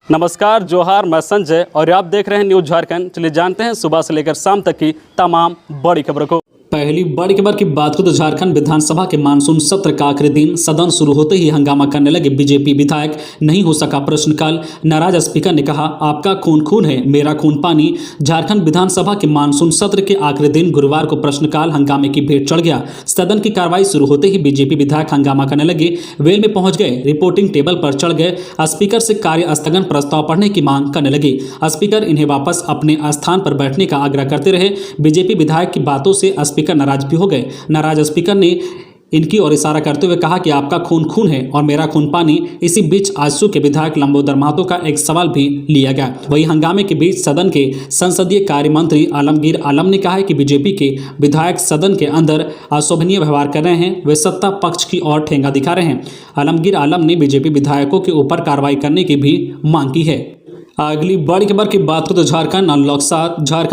नमस्कार, जोहार, मैं संजय और आप देख रहे हैं न्यूज झारखंड। चलिए जानते हैं सुबह से लेकर शाम तक की तमाम बड़ी खबरों को। पहली बड़ी खबर की बात करें तो झारखंड विधानसभा के मानसून सत्र का आखिरी दिन सदन शुरू होते ही हंगामा करने लगे बीजेपी विधायक। नहीं हो सका प्रश्नकाल, नाराज स्पीकर ने कहा आपका खून खून है, मेरा खून पानी। झारखंड विधानसभा के मानसून सत्र के आखिरी दिन गुरुवार को प्रश्नकाल हंगामे की भेंट चढ़ गया। सदन की कार्रवाई शुरू होते ही बीजेपी विधायक हंगामा करने लगे, वेल में पहुंच गए, रिपोर्टिंग टेबल पर चढ़ गए, स्पीकर से कार्य स्थगन प्रस्ताव पढ़ने की मांग करने लगे। स्पीकर इन्हें वापस अपने स्थान पर बैठने का आग्रह करते रहे। बीजेपी विधायक की बातों से स्पीकर नाराज भी हो गए। नाराज स्पीकर ने इनकी ओर इशारा करते हुए कहा कि आपका खून खून है और मेरा खून पानी। इसी बीच आजसू के विधायक लंबोदर महतो का एक सवाल भी लिया गया। वही हंगामे के बीच सदन के संसदीय कार्य मंत्री आलमगीर आलम ने कहा है कि बीजेपी के विधायक सदन के अंदर अशोभनीय व्यवहार कर रहे हैं, वे सत्ता पक्ष की ओर ठेंगा दिखा रहे हैं। आलमगीर आलम ने बीजेपी विधायकों के ऊपर कार्रवाई करने की भी मांग की है। अगली बड़ी खबर की बात करें तो झारखंड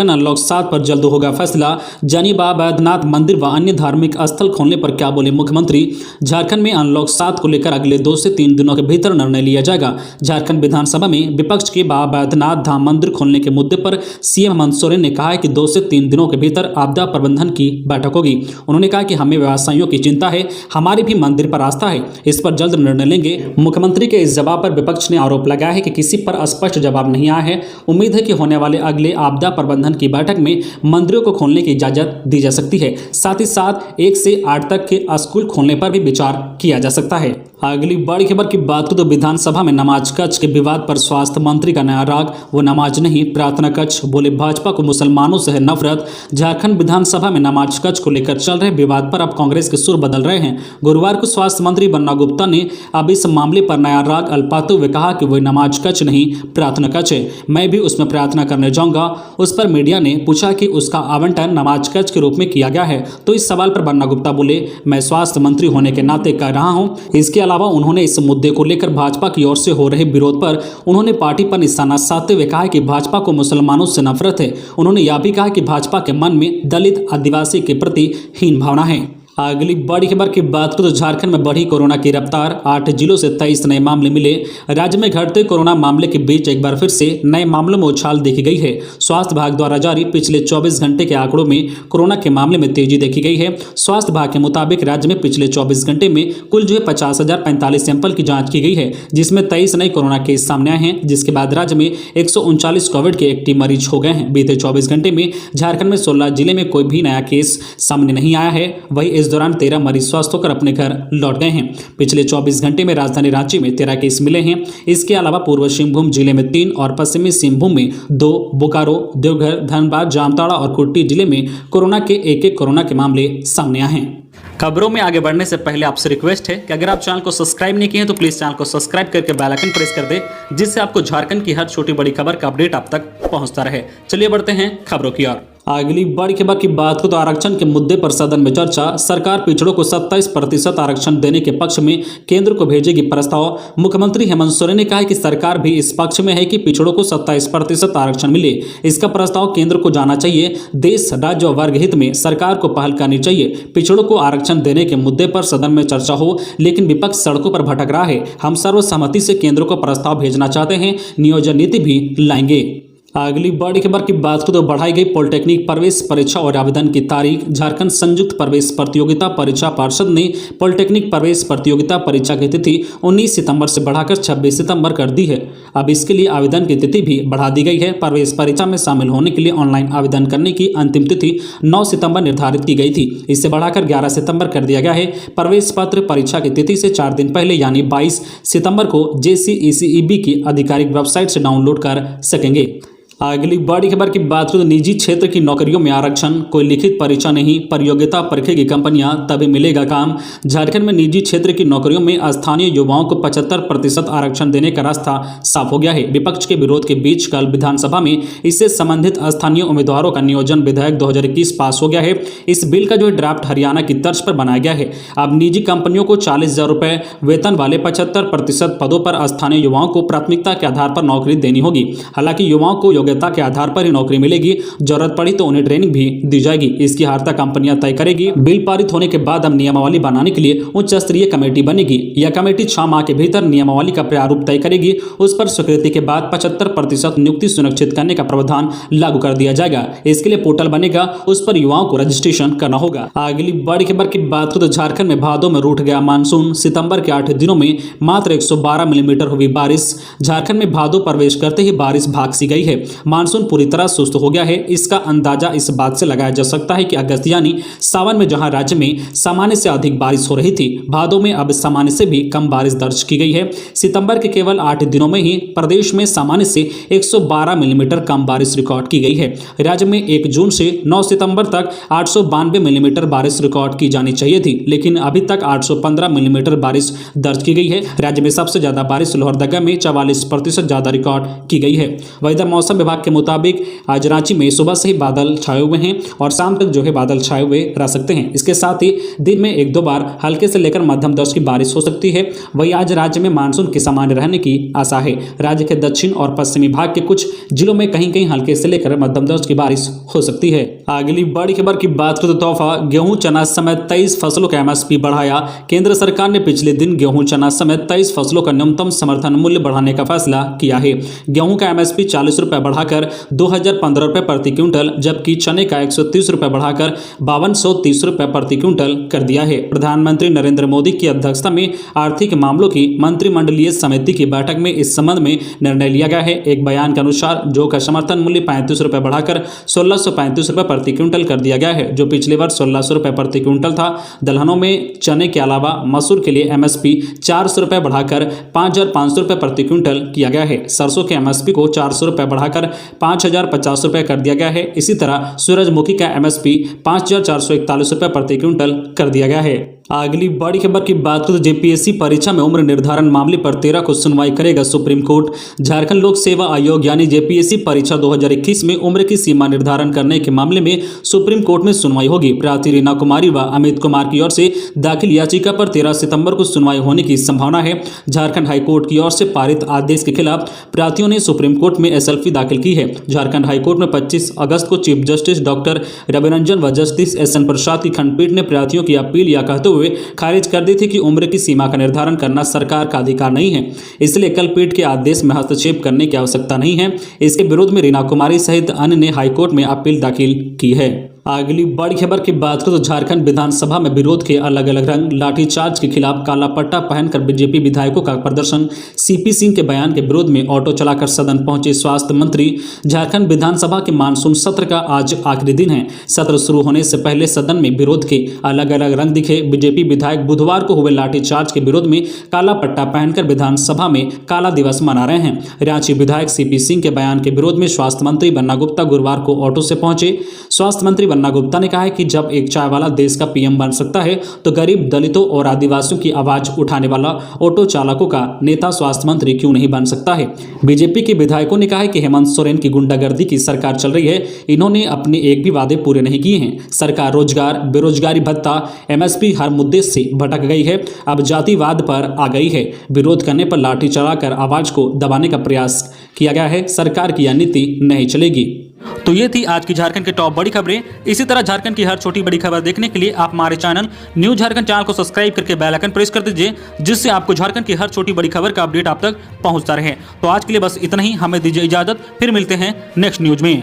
अनलॉक 7 पर जल्द होगा फैसला। जानिए बाबा बैद्यनाथ मंदिर व अन्य धार्मिक स्थल खोलने पर क्या बोले मुख्यमंत्री। झारखंड में अनलॉक 7 को लेकर अगले 2 से 3 दिनों के भीतर निर्णय लिया जाएगा। झारखंड विधानसभा में विपक्ष के बाबा बैद्यनाथ धाम मंदिर खोलने के मुद्दे पर सीएम हेमंत सोरेन ने कहा है कि 2 से 3 दिनों के भीतर आपदा प्रबंधन की बैठक होगी। उन्होंने कहा कि हमें व्यवसायियों की चिंता है, हमारी भी मंदिर पर आस्था है, इस पर जल्द निर्णय लेंगे। मुख्यमंत्री के इस जवाब पर विपक्ष ने आरोप लगाया है कि किसी पर स्पष्ट जवाब नहीं आया है। उम्मीद है कि होने वाले अगले आपदा प्रबंधन की बैठक में मंदिरों को खोलने की इजाजत दी जा सकती है। साथ ही साथ 1 से 8 तक के स्कूल खोलने पर भी विचार किया जा सकता है। अगली बड़ी खबर की बात करें तो विधानसभा में नमाज कक्ष के विवाद पर स्वास्थ्य मंत्री का नया राग, वो नमाज नहीं प्रार्थना कक्ष, बोले भाजपा को मुसलमानों से है नफरत। झारखंड विधानसभा में नमाज कक्ष को लेकर चल रहे विवाद पर अब कांग्रेस के सुर बदल रहे हैं। गुरुवार को स्वास्थ्य मंत्री बन्ना गुप्ता ने अब इस मामले पर नया राग अल्पाते हुए कहा कि वह नमाज कक्ष नहीं प्रार्थना कक्ष है, मैं भी उसमें प्रार्थना करने जाऊंगा। उस पर मीडिया ने पूछा कि उसका आवंटन नमाज कक्ष के रूप में किया गया है, तो इस सवाल पर बन्ना गुप्ता बोले मैं स्वास्थ्य मंत्री होने के नाते कह रहा हूं। इसके अलावा उन्होंने इस मुद्दे को लेकर भाजपा की ओर से हो रहे विरोध पर उन्होंने पार्टी पर निशाना साधते हुए कहा कि भाजपा को मुसलमानों से नफरत है। उन्होंने यह भी कहा कि भाजपा के मन में दलित आदिवासी के प्रति हीन भावना है। अगली बड़ी खबर की बात करें तो झारखंड में बढ़ी कोरोना की रफ्तार, 8 जिलों से 23 नए मामले मिले। राज्य में घटते कोरोना मामले के बीच एक बार फिर से नए मामलों में उछाल देखी गई है। स्वास्थ्य विभाग द्वारा जारी पिछले 24 घंटे के आंकड़ों में कोरोना के मामले में तेजी देखी गई है। स्वास्थ्य विभाग के मुताबिक राज्य में पिछले 24 घंटे में कुल 50,045 सैंपल की जाँच की गई है, जिसमें 23 नए कोरोना केस सामने आए हैं, जिसके बाद राज्य में 139 कोविड के एक्टिव मरीज हो गए हैं। बीते 24 घंटे में झारखंड में 16 जिले में कोई भी नया केस सामने नहीं आया है। वही इस दौरान 13 मरीज स्वस्थ होकर अपने घर लौट गए हैं। पिछले 24 घंटे में राजधानी रांची में 13 केस मिले हैं। इसके अलावा पूर्व सिंहभूम जिले में 3 और पश्चिमी सिंहभूम में 2, बोकारो, देवघर, धनबाद, जामताड़ा और कुट्टी जिले में कोरोना के एक कोरोना के मामले सामने आए हैं। खबरों में आगे बढ़ने से पहले आपसे रिक्वेस्ट है कि अगर आप चैनल को सब्सक्राइब नहीं किए हैं तो प्लीज चैनल को सब्सक्राइब करके बेल आइकन प्रेस कर दे, जिससे आपको झारखंड की हर छोटी बड़ी खबर का अपडेट आप तक पहुंचता रहे। चलिए बढ़ते हैं खबरों की ओर। अगली बड़ी खबर की बात हो तो आरक्षण के मुद्दे पर सदन में चर्चा। सरकार पिछड़ों को 27% आरक्षण देने के पक्ष में केंद्र को भेजेगी प्रस्ताव। मुख्यमंत्री हेमंत सोरेन ने कहा है कि सरकार भी इस पक्ष में है कि पिछड़ों को 27% आरक्षण मिले। इसका प्रस्ताव केंद्र को जाना चाहिए। देश, राज्य और वर्ग हित में सरकार को पहल करनी चाहिए। पिछड़ों को आरक्षण देने के मुद्दे पर सदन में चर्चा हो, लेकिन विपक्ष सड़कों पर भटक रहा है। हम सर्वसम्मति से केंद्र को प्रस्ताव भेजना चाहते हैं, नियोजन नीति भी लाएंगे। अगली बड़ी खबर की बात करें तो बढ़ाई गई पॉलिटेक्निक प्रवेश परीक्षा और आवेदन की तारीख। झारखंड संयुक्त प्रवेश प्रतियोगिता परीक्षा पार्षद ने पॉलिटेक्निक प्रवेश प्रतियोगिता परीक्षा की तिथि 19 सितंबर से बढ़ाकर 26 सितंबर कर दी है। अब इसके लिए आवेदन की तिथि भी बढ़ा दी गई है। प्रवेश परीक्षा में शामिल होने के लिए ऑनलाइन आवेदन करने की अंतिम तिथि 9 सितंबर निर्धारित की गई थी, इसे बढ़ाकर 11 सितंबर कर दिया गया है। प्रवेश पत्र परीक्षा की तिथि से 4 दिन पहले यानी 22 सितंबर को JCECEB की आधिकारिक वेबसाइट से डाउनलोड कर सकेंगे। अगली बड़ी खबर की बात करें तो निजी क्षेत्र की नौकरियों में आरक्षण, कोई लिखित परीक्षा नहीं, प्रतियोगिता परखेगी कंपनियां तभी मिलेगा काम। झारखंड में निजी क्षेत्र की नौकरियों में स्थानीय युवाओं को 75% आरक्षण देने का रास्ता साफ हो गया है। विपक्ष के विरोध के बीच कल विधानसभा में इससे संबंधित स्थानीय उम्मीदवारों का नियोजन विधेयक 2021 पास हो गया है। इस बिल का ड्राफ्ट हरियाणा की तर्ज पर बनाया गया है। अब निजी कंपनियों को 40,000 रुपये वेतन वाले 75% पदों पर स्थानीय युवाओं को प्राथमिकता के आधार पर नौकरी देनी होगी। हालांकि युवाओं को योग्यता के आधार पर ही नौकरी मिलेगी। जरूरत पड़ी तो उन्हें ट्रेनिंग भी दी जाएगी। इसकी अर्हता कंपनियां तय करेगी। बिल पारित होने के बाद अब नियमावली बनाने के लिए उच्च स्तरीय कमेटी बनेगी। यह कमेटी 6 माह के भीतर नियमावली का प्रारूप तय करेगी। उस पर स्वीकृति के बाद 75% नियुक्ति सुनिश्चित करने का प्रावधान लागू कर दिया जाएगा। इसके लिए पोर्टल बनेगा, उस पर युवाओं को रजिस्ट्रेशन करना होगा। अगली बड़ी खबर की बात करें तो झारखंड में भादों में रूठ गया मानसून। सितंबर के 8 दिनों में मात्र 112 मिलीमीटर हुई बारिश। झारखंड में भादों प्रवेश करते ही बारिश भाग सी गई है। मानसून पूरी तरह सुस्त हो गया है। इसका अंदाजा इस बात से लगाया जा सकता है कि अगस्त यानी सावन में जहां राज्य में सामान्य से अधिक बारिश हो रही थी, भादों में अब सामान्य से भी कम बारिश दर्ज की गई है। सितंबर के केवल 8 दिनों में ही प्रदेश में सामान्य से 112 मिलीमीटर कम बारिश रिकॉर्ड की गई है। राज्य में 1 जून से 9 सितंबर तक 892 मिलीमीटर बारिश रिकॉर्ड की जानी चाहिए थी, लेकिन अभी तक 815 मिलीमीटर बारिश दर्ज की गई है। राज्य में सबसे ज्यादा बारिश लोहरदगा में 44% ज्यादा रिकॉर्ड की गई है। वहीं इधर मौसम विभाग के मुताबिक आज रांची में सुबह से ही बादल छाए हुए हैं और शाम तक जो है बादल छाए हुए रह सकते हैं। इसके साथ ही दिन में 1-2 बार हल्के से लेकर मध्यम दर्ज की बारिश हो सकती है। वहीं आज राज्य में मानसून के सामान्य रहने की आशा है। राज्य के दक्षिण और पश्चिमी भाग के कुछ जिलों में कहीं कहीं हल्के से लेकर मध्यम दर्ज की बारिश हो सकती है। अगली बड़ी खबर की बात करें तो तोहफा, गेहूं चना समेत 23 फसलों का एमएसपी बढ़ाया। केंद्र सरकार ने पिछले दिन गेहूं चना समेत 23 फसलों का न्यूनतम समर्थन मूल्य बढ़ाने का फैसला किया है। गेहूं का एमएसपी 40 रुपए बढ़ाकर 2015 रुपए प्रति क्विंटल, जबकि चने का 130 रुपए बढ़ाकर 5230 रुपए प्रति क्विंटल कर दिया है। प्रधानमंत्री नरेंद्र मोदी की अध्यक्षता में आर्थिक मामलों की मंत्रिमंडलीय समिति की बैठक में इस संबंध में निर्णय लिया गया है। एक बयान के अनुसार जौ का समर्थन मूल्य 35 रुपए बढ़ाकर 1635 रुपए प्रति क्विंटल कर दिया गया है, जो पिछले वर्ष 1600 रुपए प्रति क्विंटल था। दलहनों में चने के अलावा मसूर के लिए एमएसपी 400 रुपए बढ़ाकर 5500 रुपए प्रति क्विंटल किया गया है। सरसों के एमएसपी को 400 रुपए बढ़ाकर 5050 रुपए कर दिया गया है। इसी तरह सूरजमुखी का एमएसपी 5441 रुपए प्रति क्विंटल कर दिया गया है। अगली बड़ी खबर की बात करें तो जेपीएससी परीक्षा में उम्र निर्धारण मामले पर 13 को सुनवाई करेगा सुप्रीम कोर्ट। झारखंड लोक सेवा आयोग यानी जेपीएससी परीक्षा 2021 में उम्र की सीमा निर्धारण करने के मामले में सुप्रीम कोर्ट में सुनवाई होगी। प्रार्थी रीना कुमारी व अमित कुमार की ओर से दाखिल याचिका पर 13 सितंबर को सुनवाई होने की संभावना है। झारखंड हाईकोर्ट की ओर से पारित आदेश के खिलाफ प्रार्थियों ने सुप्रीम कोर्ट में एसएलपी दाखिल की है। झारखंड हाईकोर्ट में 25 अगस्त को चीफ जस्टिस डॉक्टर रविरंजन व जस्टिस एसएन प्रसाद की खंडपीठ ने प्रार्थियों की अपील या कहते हुए खारिज कर दी थी कि उम्र की सीमा का निर्धारण करना सरकार का अधिकार नहीं है, इसलिए कल पीठ के आदेश में हस्तक्षेप करने की आवश्यकता नहीं है। इसके विरोध में रीना कुमारी सहित अन्य ने हाईकोर्ट में अपील दाखिल की है। अगली बड़ी खबर की बात करें तो झारखंड विधानसभा में विरोध के अलग अलग रंग, लाठीचार्ज के खिलाफ काला पट्टा पहनकर बीजेपी विधायकों का प्रदर्शन। सीपी सिंह के बयान के विरोध में ऑटो चलाकर सदन पहुंचे स्वास्थ्य मंत्री। झारखंड विधानसभा के मानसून सत्र का आज आखिरी दिन है। सत्र शुरू होने से पहले सदन में विरोध के अलग अलग रंग दिखे। बीजेपी विधायक बुधवार को हुए लाठीचार्ज के विरोध में काला पट्टा पहनकर विधानसभा में काला दिवस मना रहे हैं। रांची विधायक सीपी सिंह के बयान के विरोध में स्वास्थ्य मंत्री बन्ना गुप्ता गुरुवार को ऑटो से पहुंचे। स्वास्थ्य मंत्री बन्ना गुप्ता ने कहा है कि जब एक चाय वाला देश का पीएम बन सकता है तो गरीब, दलितों और आदिवासियों की आवाज उठाने वाला ऑटो चालकों का नेता स्वास्थ्य मंत्री क्यों नहीं बन सकता है। बीजेपी के विधायकों ने कहा है कि हेमंत सोरेन की गुंडागर्दी की सरकार चल रही है। इन्होंने अपने एक भी वादे पूरे नहीं किए हैं। सरकार रोजगार, बेरोजगारी भत्ता, एमएसपी हर मुद्दे से भटक गई है। अब जातिवाद पर आ गई है। विरोध करने पर लाठी चलाकर आवाज को दबाने का प्रयास किया गया है। सरकार की यह नीति नहीं चलेगी। तो ये थी आज की झारखंड की टॉप बड़ी खबरें। इसी तरह झारखंड की हर छोटी बड़ी खबर देखने के लिए आप हमारे चैनल न्यूज झारखंड चैनल को सब्सक्राइब करके बेल आइकन प्रेस कर दीजिए, जिससे आपको झारखंड की हर छोटी बड़ी खबर का अपडेट आप तक पहुंचता रहे। तो आज के लिए बस इतना ही। हमें दीजिए इजाजत, फिर मिलते हैं नेक्स्ट न्यूज में।